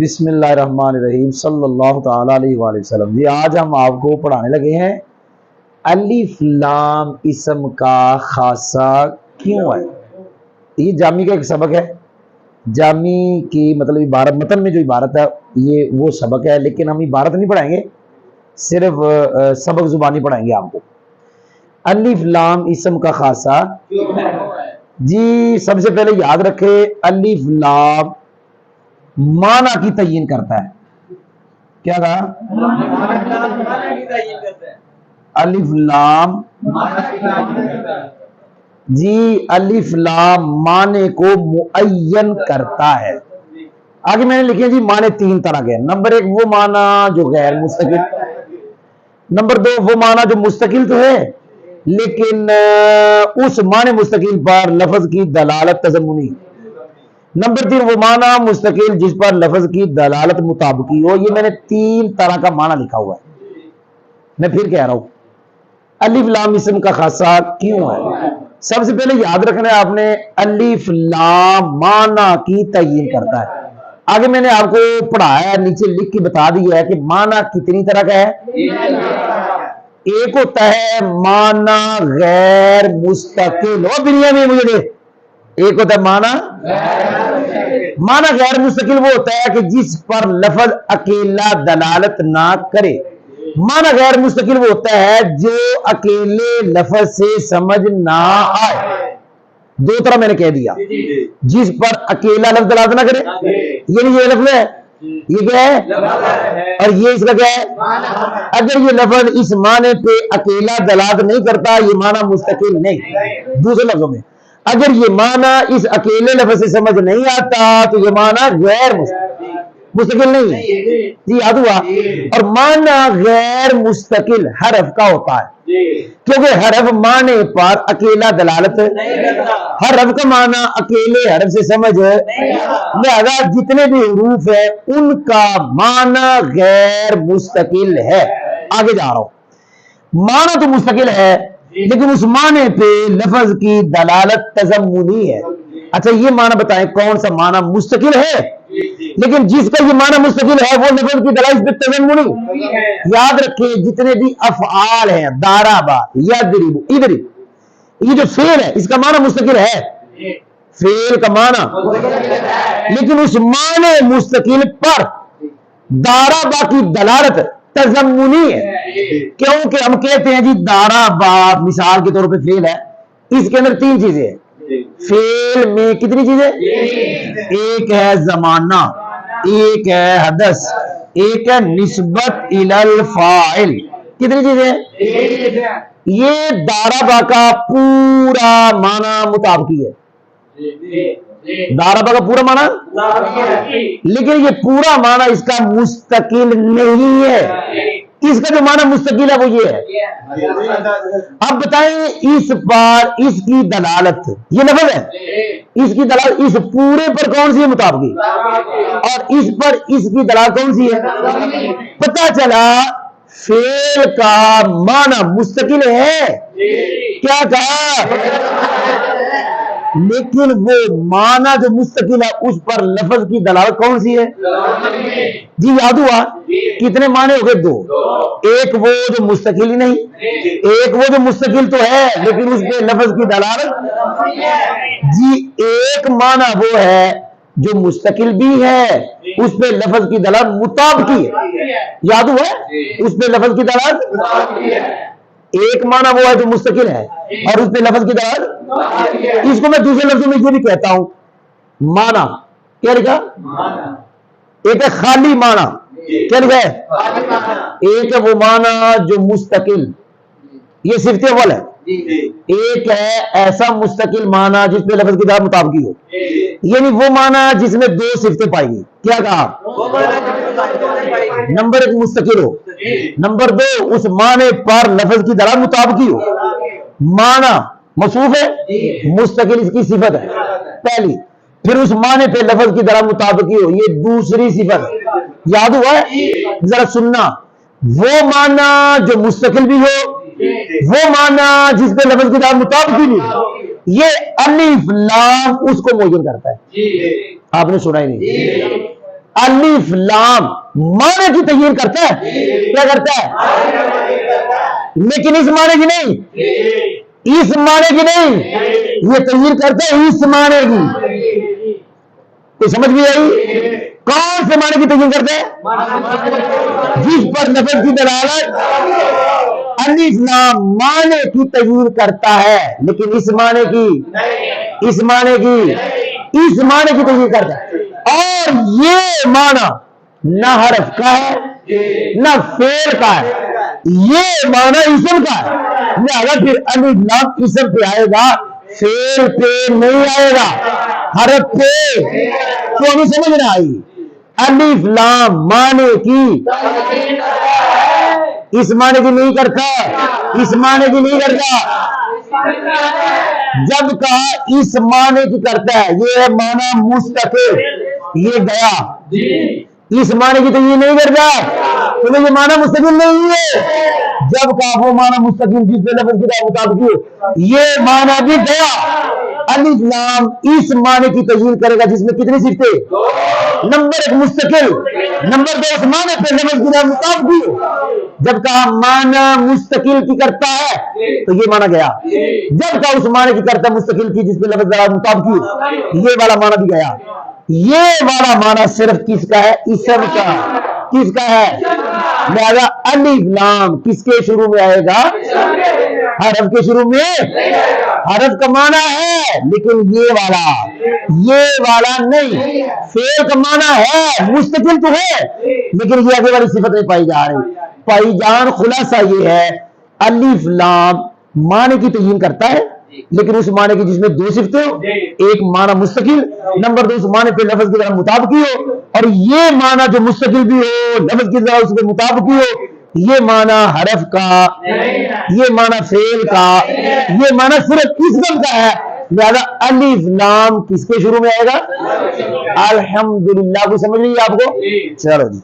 بسم اللہ الرحمن الرحیم صلی اللہ تعالی علیہ وآلہ وسلم۔ جی آج ہم آپ کو پڑھانے لگے ہیں الف لام اسم کا خاصہ کیوں ہے۔ یہ جامی کا ایک سبق ہے، جامی کی مطلب عبارت، متن میں جو عبارت ہے یہ وہ سبق ہے، لیکن ہم عبارت نہیں پڑھائیں گے، صرف سبق زبانی پڑھائیں گے آپ کو۔ الف لام اسم کا خاصہ جی سب سے پہلے یاد رکھے الف لام معنی کی تعین کرتا ہے۔ کیا کہا؟ الف لام جی الف لام معنی کو معین کرتا ہے۔ آگے میں نے لکھے جی معنی تین طرح کے۔ نمبر ایک وہ معنی جو غیر مستقل، نمبر دو وہ معنی جو مستقل تو ہے لیکن اس معنی مستقل پر لفظ کی دلالت تضمنی، نمبر تین وہ معنی مستقل جس پر لفظ کی دلالت مطابقی ہو۔ یہ میں نے تین طرح کا معنی لکھا ہوا ہے، میں پھر کہہ رہا ہوں الف لام اسم کا خاصہ کیوں ہے۔ سب سے پہلے یاد رکھنا ہے آپ نے الف لام معنی کی تعین کرتا ہے۔ آگے میں نے آپ کو پڑھایا، نیچے لکھ کے بتا دیا ہے کہ معنی کتنی طرح کا ہے۔ ایک ہوتا ہے معنی غیر مستقل، اور دنیا میں مجھے دے، ایک ہوتا ہے معنی غیر مستقل وہ ہوتا ہے کہ جس پر لفظ اکیلا دلالت نہ کرے۔ معنی غیر مستقل وہ ہوتا ہے جو اکیلے لفظ سے سمجھ نہ آئے۔ دو طرح میں نے کہہ دیا، جس پر اکیلا لفظ دلالت نہ کرے، یعنی یہ لفظ ہے، یہ کیا ہے، اور یہ اس کا کیا ہے۔ اگر یہ لفظ اس معنی پہ اکیلا دلالت نہیں کرتا یہ معنی مستقل نہیں۔ دوسرے لفظوں میں اگر یہ معنی اس اکیلے لفظ سے سمجھ نہیں آتا تو یہ معنی غیر مستقل نہیں ہے۔ جی یاد ہوا۔ اور معنی غیر مستقل حرف کا ہوتا ہے، کیونکہ حرف معنی پر اکیلا دلالت، حرف کا معنی اکیلے حرف سے سمجھ، لہذا جتنے بھی حروف ہیں ان کا معنی غیر مستقل ہے۔ آگے جا رہا ہوں، معنی تو مستقل ہے لیکن اس معنی پہ لفظ کی دلالت تضمنی ہے۔ اچھا یہ معنی بتائیں کون سا معنی مستقل ہے لیکن جس کا یہ معنی مستقل ہے وہ لفظ کی دلالت پہ تضمنی۔ یاد رکھیں جتنے بھی افعال ہیں، دارابا، یدرب، ادرب، یہ جو فعل ہے اس کا معنی مستقل ہے، فعل کا معنی، لیکن اس معنی مستقل پر دارابا کی دلالت تضمنی ہے۔ کیونکہ ہم کہتے ہیں جی دارابا مثال کے طور پہ فعل ہے، اس کے اندر تین چیزیں ہیں۔ فعل میں کتنی چیزیں؟ ایک ہے زمانہ، ایک ہے حدث، ایک ہے نسبت الی الفاعل۔ کتنی چیزیں؟ یہ دارابا کا پورا معنی مطابقی ہے، دارابا کا پورا معنی، لیکن یہ پورا معنی اس کا مستقل نہیں ہے۔ اس کا جو معنی مستقل ہے وہ یہ ہے۔ اب بتائیں اس پر اس کی دلالت، یہ لفظ ہے، اس کی دلالت اس پورے پر کون سی ہے مطابقی، اور اس پر اس کی دلالت کون سی ہے۔ پتہ چلا فعل کا معنی مستقل ہے، کیا کہا، لیکن وہ معنی جو مستقل ہے اس پر لفظ کی دلالت کون سی ہے۔ جی یاد ہوا، کتنے معنی ہو گئے؟ دو، ایک وہ جو مستقل ہی نہیں، ایک وہ جو مستقل تو ہے لیکن اس پہ لفظ کی دلالت۔ جی ایک معنی وہ ہے جو مستقل بھی ہے اس پہ لفظ کی دلالت مطابقی ہے، یاد ہوا، اس پہ لفظ کی دلالت۔ ایک معنی وہ ہے جو مستقل ہے اور اس پہ لفظ کی دلالت۔ اس کو میں دوسرے لفظوں میں یہ بھی کہتا ہوں معنی، کیا لکھا، ایک ہے خالی معنی، کیا لکھا ہے، ایک ہے وہ معنی جو مستقل، یہ صفت اول ہے، ایک ہے ایسا مستقل معنی جس پہ لفظ کی دلالت مطابقی ہو، یعنی وہ معنی جس میں دو صفتیں پائی گئی۔ کیا کہا، نمبر ایک مستقل ہو، نمبر دو اس معنی پر لفظ کی دلالت مطابقی ہو۔ معنی موصوف ہے، مستقل اس کی صفت ہے پہلی، پھر اس معنی پہ لفظ کی دلالت مطابقی ہو، یہ دوسری صفت ہے۔ یاد ہوا ہے، ذرا سننا، وہ معنی جو مستقل بھی ہو، وہ معنی جس پہ لفظ کی دلالت مطابقی بھی ہو، یہ الف لام اس کو معین کرتا ہے۔ آپ نے سنا ہی نہیں، الف لام معنی کی تغیر کرتا ہے، کیا کرتا ہے؟ لیکن اس معنی کی نہیں، اس معنی کی نہیں، یہ تغیر کرتا ہے اس معنی کی۔ کوئی سمجھ بھی آئی؟ کون سے معنی کی تغیر کرتا ہے؟ جس پر لفظ کی دلالت الف لام معنی کی تغیر کرتا ہے، لیکن اس معنی کی، اس معنی کی، اس معنی کی تغیر کرتا ہے۔ اور یہ معنی نہ حرف کا ہے نہ فعل کا ہے، یہ معنی اسم کا ہے، لہذا پھر الف لام اسم پہ آئے گا، فعل پہ نہیں آئے گا، حرف پہ۔ تو ہمیں سمجھ نہ آئی، الف لام معنی کی اس معنی کی نہیں کرتا، اس معنی کی نہیں کرتا، جب کہا اس معنی کی کرتا ہے، یہ ہے معنی مستقل، یہ گیا، اس معنی کی تو یہ نہیں کرتا، تو یہ معنی مستقل نہیں ہے۔ جب کہا وہ معنی مستقل جس پہ لفظ کی مطابق ہو، یہ معنی بھی گیا۔ الف لام اس معنی کی تغیر کرے گا جس میں کتنی صفتیں؟ نمبر ایک مستقل، نمبر دو اس معنی پہ لفظ کی مطابق ہو۔ جب کہا معنی مستقل کی کرتا ہے تو یہ معنی گیا، جب کہا اس معنی کی کرتا ہے مستقل کی جس پہ لفظ مطابق ہو، یہ والا معنی بھی گیا۔ یہ والا معنی صرف کس کا ہے؟ اسم کا۔ کس کا ہے؟ لہذا الف لام کس کے شروع میں آئے گا؟ حرف کے شروع میں۔ حرف کا معنی ہے لیکن یہ والا نہیں، فعل کا معنی ہے، مستقل تو ہے لیکن یہ آگے والی صفت نہیں پائی جا رہی۔ پائی جان خلاصہ یہ ہے، الف لام معنی کی تعین کرتا ہے لیکن اس معنی کی جس میں دو صفتیں ہو، ایک معنی مستقل، نمبر دو اس معنی پہ لفظ کی طرح مطابقی ہو، اور یہ معنی جو مستقل بھی ہو، لفظ کی طرح اس پہ مطابقی ہو، یہ معنی حرف کا، یہ معنی فعل کا، یہ معنی صرف اسم کا ہے۔ لہذا الف لام کس کے شروع میں آئے گا؟ الحمدللہ۔ کو سمجھ لیجیے آپ کو؟ چلو جی۔